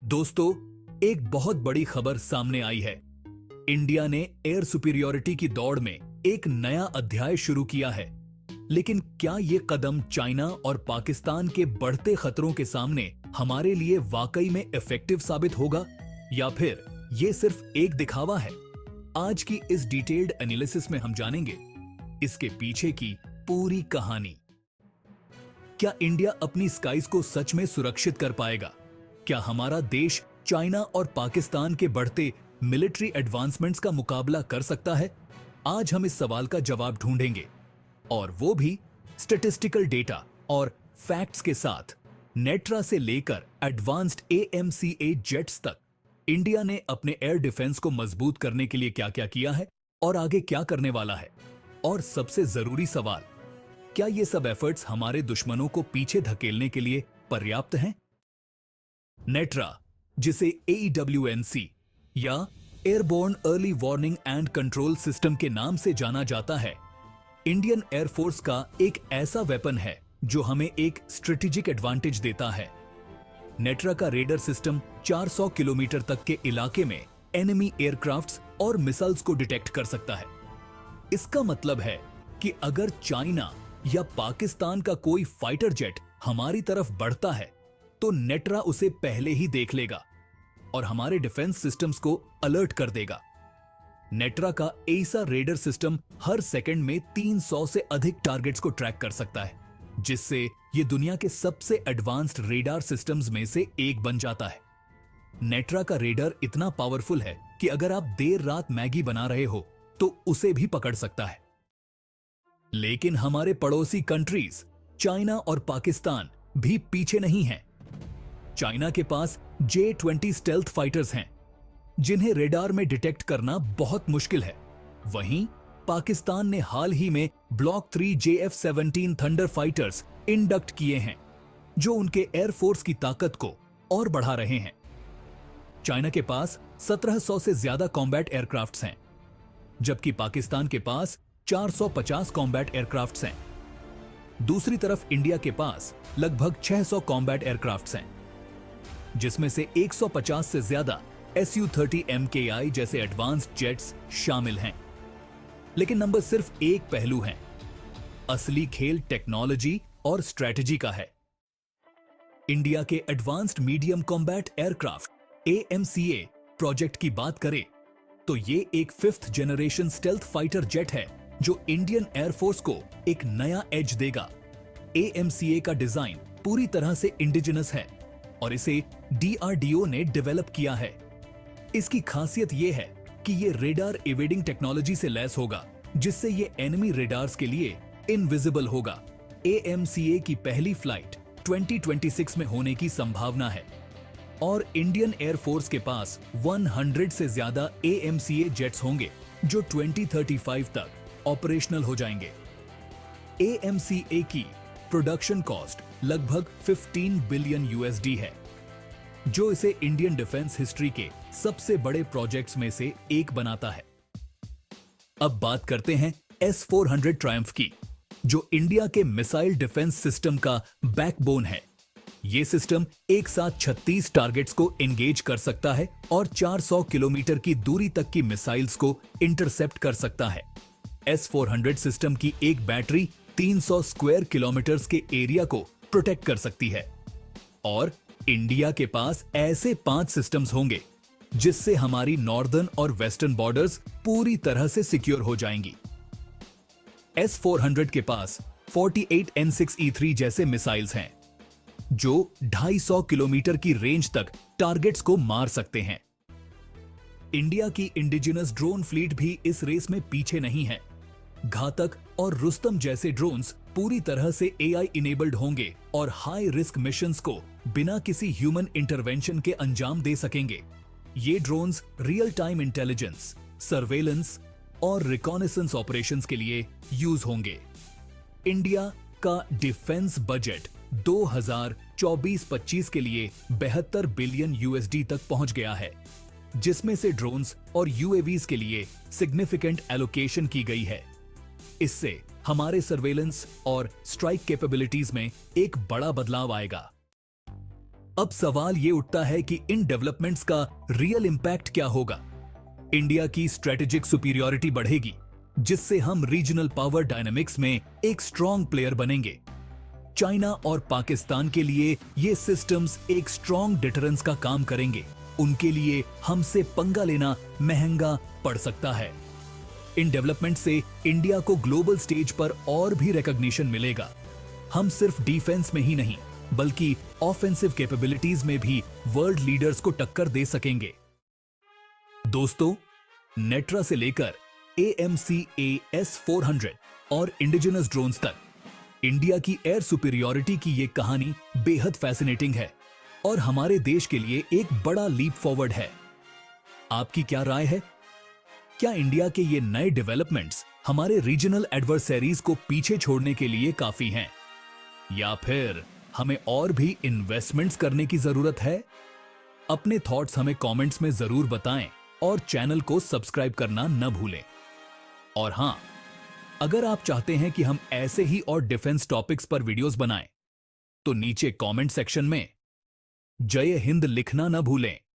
दोस्तों, एक बहुत बड़ी खबर सामने आई है। इंडिया ने एयर सुपीरियोरिटी की दौड़ में एक नया अध्याय शुरू किया है। लेकिन क्या ये कदम चाइना और पाकिस्तान के बढ़ते खतरों के सामने हमारे लिए वाकई में इफेक्टिव साबित होगा, या फिर ये सिर्फ एक दिखावा है? आज की इस डिटेल्ड एनालिसिस में हम जानेंगे इसके पीछे की पूरी कहानी। क्या इंडिया अपनी स्काइज को सच में सुरक्षित कर पाएगा? क्या हमारा देश चाइना और पाकिस्तान के बढ़ते मिलिट्री एडवांसमेंट्स का मुकाबला कर सकता है? आज हम इस सवाल का जवाब ढूंढेंगे, और वो भी स्टैटिस्टिकल डेटा और फैक्ट्स के साथ। नेट्रा से लेकर एडवांस्ड AMCA जेट्स तक इंडिया ने अपने एयर डिफेंस को मजबूत करने के लिए क्या क्या किया है और आगे क्या करने वाला है। और सबसे जरूरी सवाल, क्या ये सब एफर्ट्स हमारे दुश्मनों को पीछे धकेलने के लिए पर्याप्त हैं? नेट्रा, जिसे AEWNC या airborne early warning and control system के नाम से जाना जाता है, इंडियन एयरफोर्स का एक ऐसा वेपन है जो हमें एक स्ट्रेटेजिक एडवांटेज देता है। नेट्रा का रेडर सिस्टम 400 किलोमीटर तक के इलाके में एनिमी एयरक्राफ्ट्स और मिसाइल्स को डिटेक्ट कर सकता है। इसका मतलब है कि अगर चाइना या पाकिस्तान का कोई फाइटर जेट हमारी तरफ बढ़ता है तो नेट्रा उसे पहले ही देख लेगा और हमारे डिफेंस सिस्टम्स को अलर्ट कर देगा। नेट्रा का ऐसा रेडर सिस्टम हर सेकंड में 300 से अधिक टारगेट्स को ट्रैक कर सकता है, जिससे यह दुनिया के सबसे एडवांस्ड रेडार सिस्टम्स में से एक बन जाता है। नेट्रा का रेडर इतना पावरफुल है कि अगर आप देर रात मैगी बना रहे हो तो उसे भी पकड़ सकता है। लेकिन हमारे पड़ोसी कंट्रीज चाइना और पाकिस्तान भी पीछे नहीं हैं। चाइना के पास J-20 स्टेल्थ फाइटर्स हैं, जिन्हें रेडार में डिटेक्ट करना बहुत मुश्किल है। वहीं पाकिस्तान ने हाल ही में block 3 JF-17 thunder fighters induct किए हैं, जो उनके एयरफोर्स की ताकत को और बढ़ा रहे हैं। चाइना के पास 1700 से ज्यादा कॉम्बैट एयरक्राफ्ट्स हैं, जबकि पाकिस्तान के पास 450 कॉम्बैट एयरक्राफ्ट्स हैं। दूसरी तरफ इंडिया के पास लगभग 600 कॉम्बैट एयरक्राफ्ट्स हैं, जिसमें से 150 से ज्यादा Su-30 MKI जैसे एडवांस्ड जेट्स शामिल हैं। लेकिन नंबर सिर्फ एक पहलू है। असली खेल टेक्नोलॉजी और स्ट्रेटजी का है। इंडिया के advanced medium combat aircraft AMCA project की बात करें तो ये एक 5th generation stealth fighter jet है जो इंडियन एयरफोर्स को एक नया एज देगा। AMCA का डिजाइन पूरी तरह से इंडिजिनस है और इसे DRDO ने डेवलप किया है। इसकी खासियत यह है कि यह रेडार इवेडिंग टेक्नोलॉजी से लैस होगा, जिससे यह एनिमी रेडार्स के लिए इनविजिबल होगा। AMCA की पहली फ्लाइट 2026 में होने की संभावना है और इंडियन एयरफोर्स के पास 100 से ज्यादा AMCA जेट्स होंगे जो 2035 तक ऑपरेशनल हो जाएंगे। AMCA की प्रोडक्शन कॉस्ट लगभग 15 बिलियन USD है, जो इसे इंडियन डिफेंस हिस्ट्री के सबसे बड़े प्रोजेक्ट्स में से एक बनाता है। अब बात करते हैं S-400 ट्रायम्फ की, जो इंडिया के मिसाइल डिफेंस सिस्टम का बैकबोन है। यह सिस्टम एक साथ 36 टारगेट्स को एंगेज कर सकता है और 400 किलोमीटर की दूरी तक की मिसाइल्स को इंटरसेप्ट कर सकता है। S-400 सिस्टम की एक बैटरी 300 स्क्वायर किलोमीटर्स के एरिया को प्रोटेक्ट कर सकती है और इंडिया के पास ऐसे 5 सिस्टम्स होंगे जिससे हमारी नॉर्दर्न और वेस्टर्न बॉर्डर्स पूरी तरह से सिक्योर हो जाएंगी। S-400 के पास 48 N6E3 जैसे मिसाइल्स हैं, जो 250 किलोमीटर की रेंज तक टारगेट्स को मार सकते हैं। इंडिया की इंडिजिनस ड्रोन फ्लीट भी इस रेस में पीछे नहीं है। घातक और रुस्तम जैसे ड्रोन्स पूरी तरह से AI इनेबल्ड होंगे और हाई रिस्क मिशंस को बिना किसी ह्यूमन इंटरवेंशन के अंजाम दे सकेंगे। ये drones real time intelligence, surveillance और रिकॉनेसेंस ऑपरेशंस के लिए यूज होंगे। इंडिया का डिफेंस बजट 2024-25 के लिए 72 बिलियन USD तक पहुंच गया है, जिसमें से ड्रोन्स और UAVs के लिए सिग्निफिकेंट एलोकेशन की गई है। इससे हमारे सर्वेलेंस और स्ट्राइक कैपेबिलिटीज में एक बड़ा बदलाव आएगा। अब सवाल ये उठता है कि इन डेवलपमेंट्स का रियल इंपैक्ट क्या होगा। इंडिया की स्ट्रेटेजिक सुपीरियॉरिटी बढ़ेगी, जिससे हम रीजनल पावर डायनामिक्स में एक स्ट्रॉन्ग प्लेयर बनेंगे। चाइना और पाकिस्तान के लिए ये सिस्टम्स एक स्ट्रॉन्ग डिटरेंस का काम करेंगे। उनके लिए हमसे पंगा लेना महंगा पड़ सकता है। इन डेवलपमेंट से इंडिया को ग्लोबल स्टेज पर और भी रिकॉग्निशन मिलेगा। हम सिर्फ डिफेंस में ही नहीं, बल्कि ऑफेंसिव कैपेबिलिटीज में भी वर्ल्ड लीडर्स को टक्कर दे सकेंगे। दोस्तों, नेट्रा से लेकर AMCAS-400 और इंडिजिनस ड्रोन्स तक इंडिया की एयर सुपीरियॉरिटी की ये कहानी बेहद फैसिनेटिंग है और हमारे देश के लिए एक बड़ा लीप फॉरवर्ड है। आपकी क्या राय है? क्या इंडिया के ये नए डेवलपमेंट्स हमारे रीजनल एडवर्सरीज को पीछे छोड़ने के लिए काफी हैं, या फिर हमें और भी इन्वेस्टमेंट्स करने की जरूरत है? अपने थॉट्स हमें कमेंट्स में जरूर बताएं और चैनल को सब्सक्राइब करना न भूलें। और हां, अगर आप चाहते हैं कि हम ऐसे ही और डिफेंस टॉपिक्स पर वीडियोस बनाएं, तो नीचे कमेंट सेक्शन में जय हिंद लिखना न भूलें।